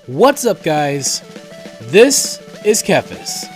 What's up, guys? This is TheKephas.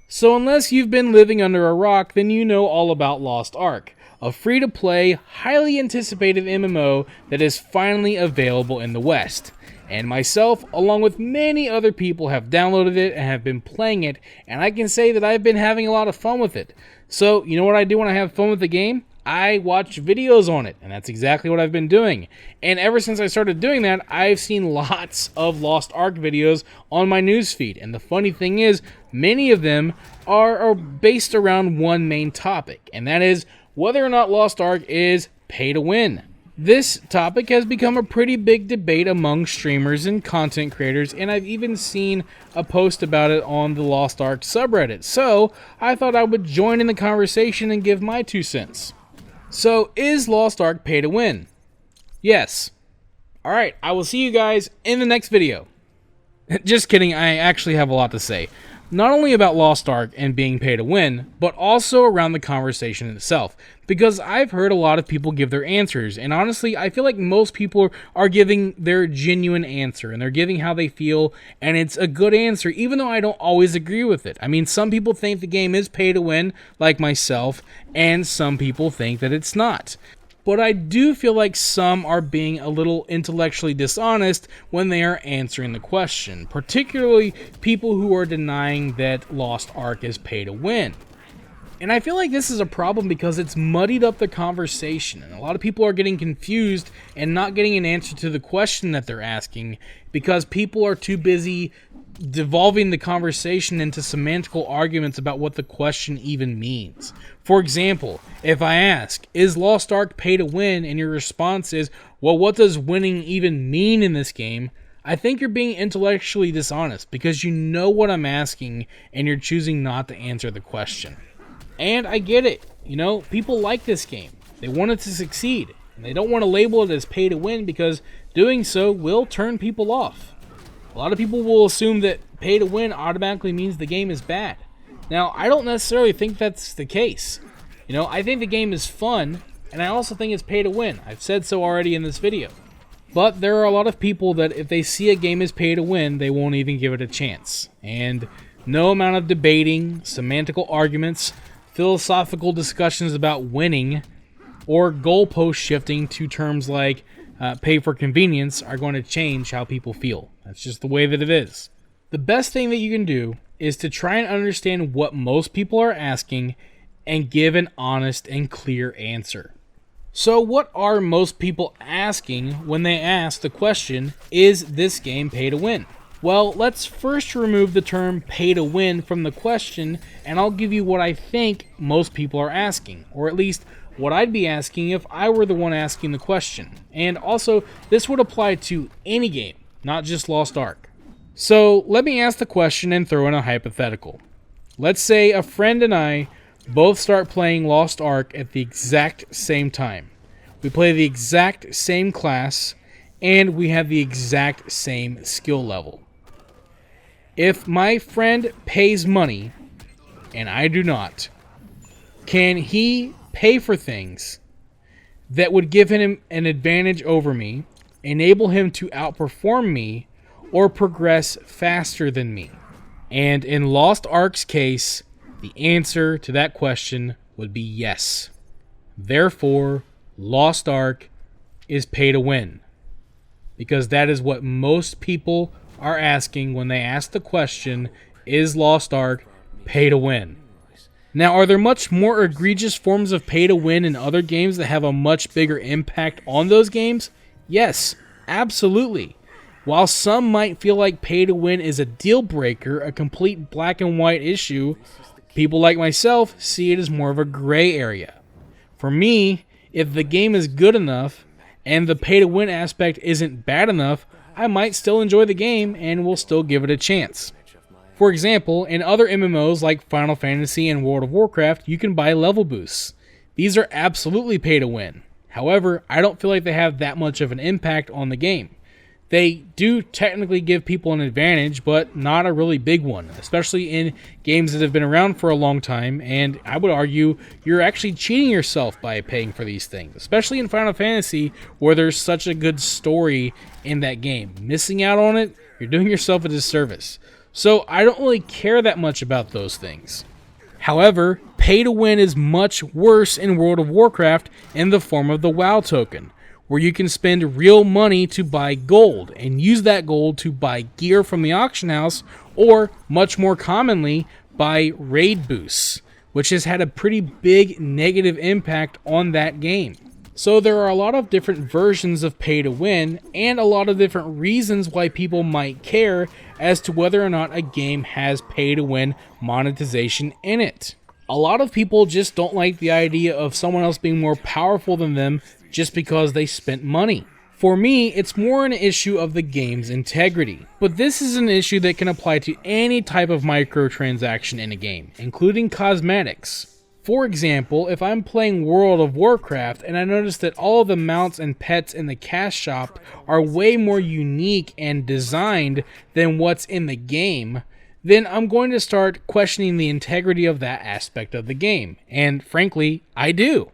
So unless you've been living under a rock, then you know all about Lost Ark, a free-to-play, highly anticipated MMO that is finally available in the West. And myself, along with many other people, have downloaded it and have been playing it, and I can say that I've been having a lot of fun with it. So, you know what I do when I have fun with the game? I watch videos on it, and that's exactly what I've been doing. And ever since I started doing that, I've seen lots of Lost Ark videos on my newsfeed. And the funny thing is, many of them are based around one main topic, and that is whether or not Lost Ark is pay to win. This topic has become a pretty big debate among streamers and content creators, and I've even seen a post about it on the Lost Ark subreddit. So I thought I would join in the conversation and give my 2 cents. So, is Lost Ark pay to win? Yes. Alright, I will see you guys in the next video. Just kidding, I actually have a lot to say. Not only about Lost Ark and being pay to win, but also around the conversation itself. Because I've heard a lot of people give their answers, and honestly, I feel like most people are giving their genuine answer, and they're giving how they feel, and it's a good answer, even though I don't always agree with it. I mean, some people think the game is pay to win, like myself, and some people think that it's not. But I do feel like some are being a little intellectually dishonest when they are answering the question, particularly people who are denying that Lost Ark is pay to win. And I feel like this is a problem because it's muddied up the conversation, and a lot of people are getting confused and not getting an answer to the question that they're asking because people are too busy devolving the conversation into semantical arguments about what the question even means. For example, if I ask, is Lost Ark pay to win, and your response is, well, what does winning even mean in this game? I think you're being intellectually dishonest because you know what I'm asking and you're choosing not to answer the question. And I get it, people like this game. They want it to succeed, and they don't want to label it as pay to win because doing so will turn people off. A lot of people will assume that pay to win automatically means the game is bad. Now, I don't necessarily think that's the case. I think the game is fun, and I also think it's pay to win. I've said so already in this video. But there are a lot of people that if they see a game as pay to win, they won't even give it a chance. And no amount of debating, semantical arguments, philosophical discussions about winning, or goalpost shifting to terms like pay for convenience are going to change how people feel. That's just the way that it is. The best thing that you can do is to try and understand what most people are asking and give an honest and clear answer. So what are most people asking when they ask the question, is this game pay to win? Well, let's first remove the term pay to win from the question, and I'll give you what I think most people are asking, or at least what I'd be asking if I were the one asking the question. And also, this would apply to any game, not just Lost Ark. So, let me ask the question and throw in a hypothetical. Let's say a friend and I both start playing Lost Ark at the exact same time. We play the exact same class, and we have the exact same skill level. If my friend pays money, and I do not, can he pay for things that would give him an advantage over me, enable him to outperform me, or progress faster than me? And in Lost Ark's case, the answer to that question would be yes. Therefore, Lost Ark is pay to win. Because that is what most people are asking when they ask the question, is Lost Ark pay to win? Now, are there much more egregious forms of pay to win in other games that have a much bigger impact on those games? Yes, absolutely. While some might feel like pay to win is a deal breaker, a complete black and white issue, people like myself see it as more of a gray area. For me, if the game is good enough and the pay to win aspect isn't bad enough, I might still enjoy the game and will still give it a chance. For example, in other MMOs like Final Fantasy and World of Warcraft, you can buy level boosts. These are absolutely pay to win. However, I don't feel like they have that much of an impact on the game. They do technically give people an advantage, but not a really big one, especially in games that have been around for a long time, and I would argue you're actually cheating yourself by paying for these things, especially in Final Fantasy, where there's such a good story in that game. Missing out on it, you're doing yourself a disservice. So I don't really care that much about those things. However, pay to win is much worse in World of Warcraft in the form of the WoW token, where you can spend real money to buy gold and use that gold to buy gear from the auction house, or much more commonly, buy raid boosts, which has had a pretty big negative impact on that game. So there are a lot of different versions of pay to win and a lot of different reasons why people might care as to whether or not a game has pay to win monetization in it. A lot of people just don't like the idea of someone else being more powerful than them just because they spent money. For me, it's more an issue of the game's integrity. But this is an issue that can apply to any type of microtransaction in a game, including cosmetics. For example, if I'm playing World of Warcraft and I notice that all of the mounts and pets in the cash shop are way more unique and designed than what's in the game, then I'm going to start questioning the integrity of that aspect of the game. And frankly, I do.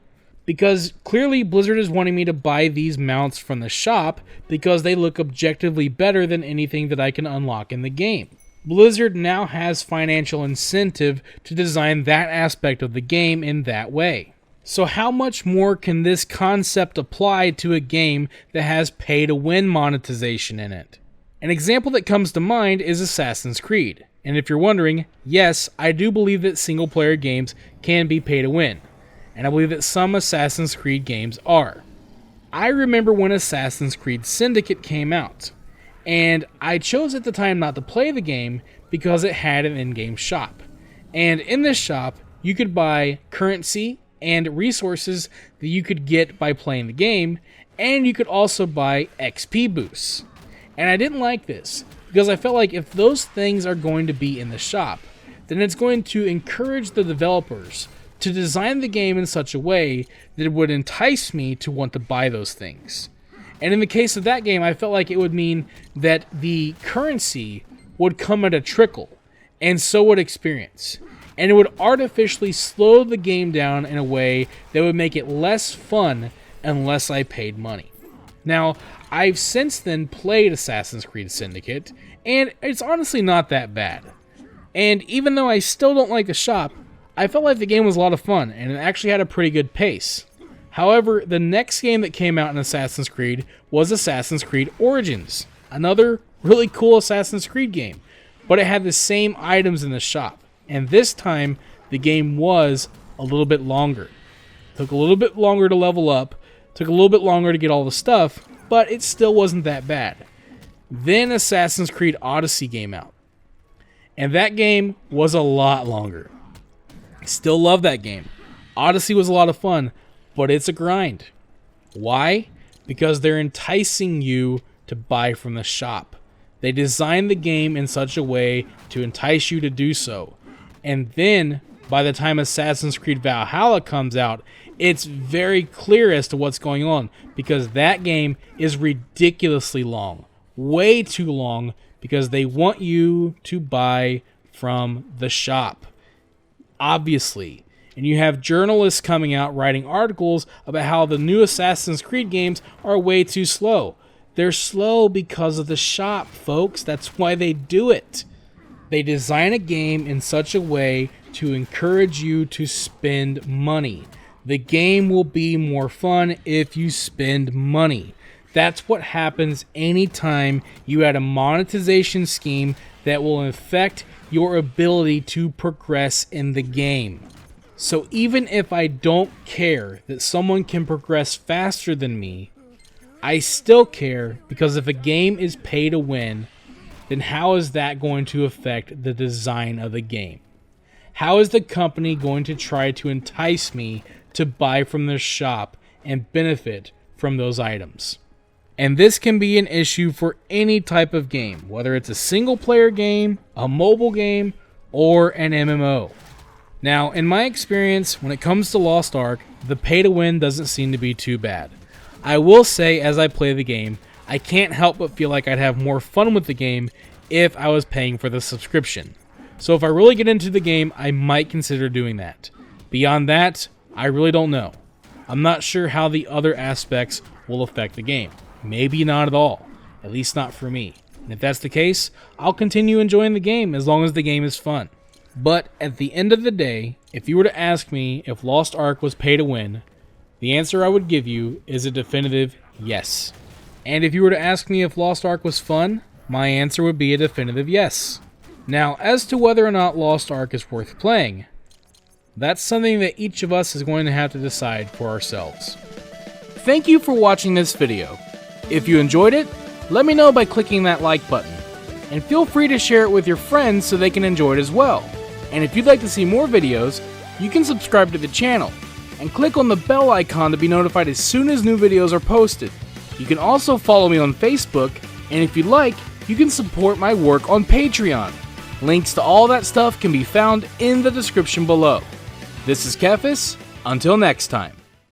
Because clearly Blizzard is wanting me to buy these mounts from the shop because they look objectively better than anything that I can unlock in the game. Blizzard now has financial incentive to design that aspect of the game in that way. So how much more can this concept apply to a game that has pay-to-win monetization in it? An example that comes to mind is Assassin's Creed. And if you're wondering, yes, I do believe that single-player games can be pay-to-win. And I believe that some Assassin's Creed games are. I remember when Assassin's Creed Syndicate came out, and I chose at the time not to play the game because it had an in-game shop. And in this shop, you could buy currency and resources that you could get by playing the game, and you could also buy XP boosts. And I didn't like this, because I felt like if those things are going to be in the shop, then it's going to encourage the developers to design the game in such a way that it would entice me to want to buy those things. And in the case of that game, I felt like it would mean that the currency would come at a trickle, and so would experience. And it would artificially slow the game down in a way that would make it less fun unless I paid money. Now, I've since then played Assassin's Creed Syndicate, and it's honestly not that bad. And even though I still don't like the shop, I felt like the game was a lot of fun, and it actually had a pretty good pace. However, the next game that came out in Assassin's Creed was Assassin's Creed Origins, another really cool Assassin's Creed game, but it had the same items in the shop, and this time the game was a little bit longer. Took a little bit longer to level up, took a little bit longer to get all the stuff, but it still wasn't that bad. Then Assassin's Creed Odyssey came out, and that game was a lot longer. I still love that game. Odyssey was a lot of fun, but it's a grind. Why? Because they're enticing you to buy from the shop. They designed the game in such a way to entice you to do so. And then, by the time Assassin's Creed Valhalla comes out, it's very clear as to what's going on, because that game is ridiculously long. Way too long, because they want you to buy from the shop. Obviously. And you have journalists coming out writing articles about how the new Assassin's Creed games are way too slow. They're slow because of the shop, folks. That's why they do it. They design a game in such a way to encourage you to spend money. The game will be more fun if you spend money. That's what happens anytime you add a monetization scheme that will affect your ability to progress in the game. So even if I don't care that someone can progress faster than me, I still care, because if a game is pay to win, then how is that going to affect the design of the game? How is the company going to try to entice me to buy from their shop and benefit from those items? And this can be an issue for any type of game, whether it's a single player game, a mobile game, or an MMO. Now, in my experience, when it comes to Lost Ark, the pay to win doesn't seem to be too bad. I will say, as I play the game, I can't help but feel like I'd have more fun with the game if I was paying for the subscription. So if I really get into the game, I might consider doing that. Beyond that, I really don't know. I'm not sure how the other aspects will affect the game. Maybe not at all, at least not for me. And if that's the case, I'll continue enjoying the game as long as the game is fun. But at the end of the day, if you were to ask me if Lost Ark was pay to win, the answer I would give you is a definitive yes. And if you were to ask me if Lost Ark was fun, my answer would be a definitive yes. Now, as to whether or not Lost Ark is worth playing, that's something that each of us is going to have to decide for ourselves. Thank you for watching this video. If you enjoyed it, let me know by clicking that like button. And feel free to share it with your friends so they can enjoy it as well. And if you'd like to see more videos, you can subscribe to the channel and click on the bell icon to be notified as soon as new videos are posted. You can also follow me on Facebook, and if you'd like, you can support my work on Patreon. Links to all that stuff can be found in the description below. This is TheKephas. Until next time.